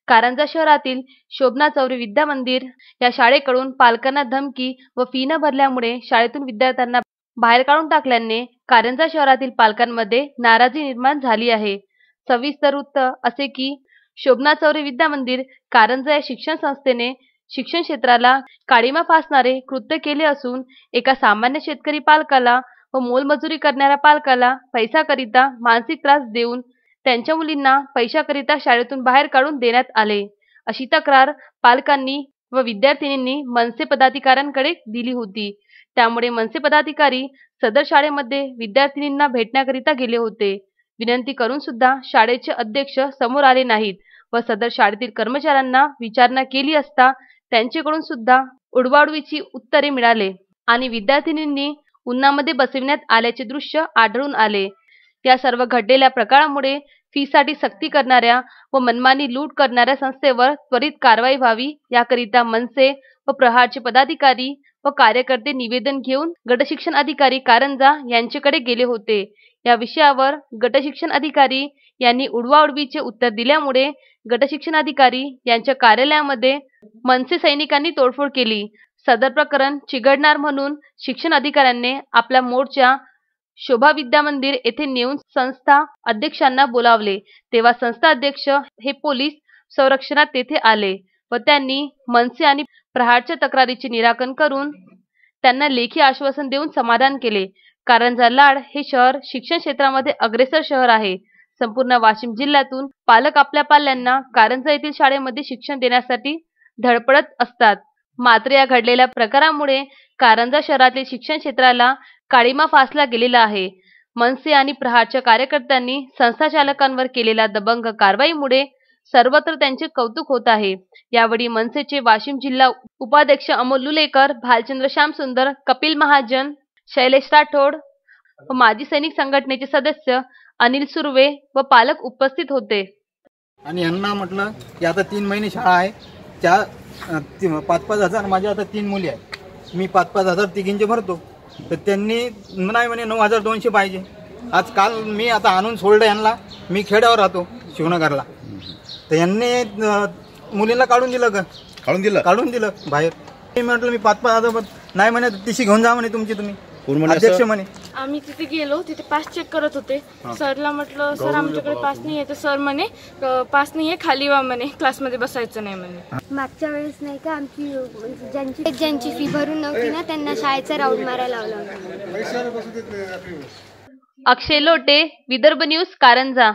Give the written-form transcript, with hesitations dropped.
कारंजा शहरातील शोभना चौरे विद्या मंदिर या शाळेकडून पालकांना धमकी व फी न भरल्यामुळे शाळेतून विद्यार्थ्यांना बाहेर काढून टाकल्याने कारंजा शहरातील पालकांमध्ये नाराजी निर्माण झाली आहे। सविस्तर वृत्त असे की शोभना चौरे विद्या मंदिर कारंजा या शिक्षण संस्थेने शिक्षण क्षेत्राला काळिमा फासणारे कृत्य केले असून एका सामान्य शेतकरी पालकाला व मोलमजुरी करणाऱ्या पालकाला पैशाकरिता मानसिक त्रास देऊन त्यांच्या मुलींना पैशाकरिता शाळेतून बाहेर काढून देण्यात आले, अशी तक्रार पालकांनी व विद्यार्थिनींनी मनसे पदाधिकाऱ्यांकडे दिली होती। त्यामुळे मनसे पदाधिकारी सदर शाळेमध्ये विद्यार्थिनींना भेटण्याकरिता गेले होते। विनंती करून सुद्धा शाळेचे अध्यक्ष समोर आले नाहीत व सदर शाळेतील कर्मचाऱ्यांना विचारणा केली असता त्यांच्याकडून सुद्धा उडवाउडवीची उत्तरे मिळाले आणि विद्यार्थिनींनी उन्हामध्ये बसविण्यात आल्याचे दृश्य आढळून आले। या सर्व घडलेल्या प्रकारामुळे फीसाठी सक्ती करणाऱ्या व मनमानी लूट करणाऱ्या संस्थेवर त्वरित कारवाई व्हावी याकरिता मनसे व प्रहारचे पदाधिकारी व कार्यकर्ते निवेदन घेऊन गटशिक्षण अधिकारी कारंजा यांच्याकडे गेले होते। या विषयावर गटशिक्षण अधिकारी यांनी उडवाउडवीचे उत्तर दिल्यामुळे गटशिक्षण अधिकारी यांच्या कार्यालयामध्ये मनसे सैनिकांनी तोडफोड केली। सदर प्रकरण चिघळणार म्हणून शिक्षण अधिकाऱ्यांनी आपला मोर्चा शोभा विद्या मंदिर येथे नेऊन संस्था अध्यक्षांना बोलावले, तेव्हा संस्था अध्यक्ष हे पोलीस संरक्षणात तेथे आले व त्यांनी मनसे आणि प्रहारच्या तक्रारीचे निराकरण करून त्यांना लेखी आश्वासन देऊन समाधान केले। कारंजा लाड हे शहर शिक्षण क्षेत्रामध्ये अग्रेसर शहर आहे। संपूर्ण वाशिम जिल्ह्यातून पालक आपल्या पाल्यांना कारंजा येथील शाळेमध्ये शिक्षण देण्यासाठी धडपडत असतात। मात्र या घडलेल्या प्रकारामुळे कारंजा शहरातील शिक्षण क्षेत्राला काळिमा फासला गेलेला आहे। मनसे आणि प्रहारच्या कार्यकर्त्यांनी संस्थाचालकांवर केलेल्या दबंग कारवाईमुळे सर्वत्र त्यांचे कौतुक होत आहे। यावेळी मनसेचे वाशिम जिल्हा उपाध्यक्ष अमोल लुलेकर, भालचंद्र श्यामसुंदर, कपिल महाजन, शैलेश राठोड व माजी सैनिक संघटनेचे सदस्य अनिल सुर्वे व पालक उपस्थित होते। आणि यांना म्हटलं की आता 3 महिने शाळा आहे, त्या 5-5 हजार माझ्या आता 3 मुली आहेत, मी 5-5 हजार तिघींचे भरतो, तर त्यांनी नाही म्हणे 9,200 पाहिजे। आज काल मी आता आणून सोडलं यांना, मी खेड्यावर राहतो शिवनगरला, तर यांनी मुलींना काढून दिलं बाहेर। मी म्हटलं मी 5-5 हजार नाही म्हणे, तिशी घेऊन जा म्हणे तुमची तुम्ही अध्यक्ष म्हणे। आम्ही तिथे गेलो, तिथे पास चेक करत होते। सरला म्हटलं सर आमच्याकडे पास नाही आहे, तर सर म्हणे पास नाही आहे, खाली वा म्हणे, क्लासमध्ये बसायचं नाही म्हणे। मागच्या वेळेस नाही का आमची ज्यांची फी भरून नव्हती ना त्यांना शाळेचा राऊंड मारायला लावला होता। अक्षय लोटे, विदर्भ न्यूज, कारंजा।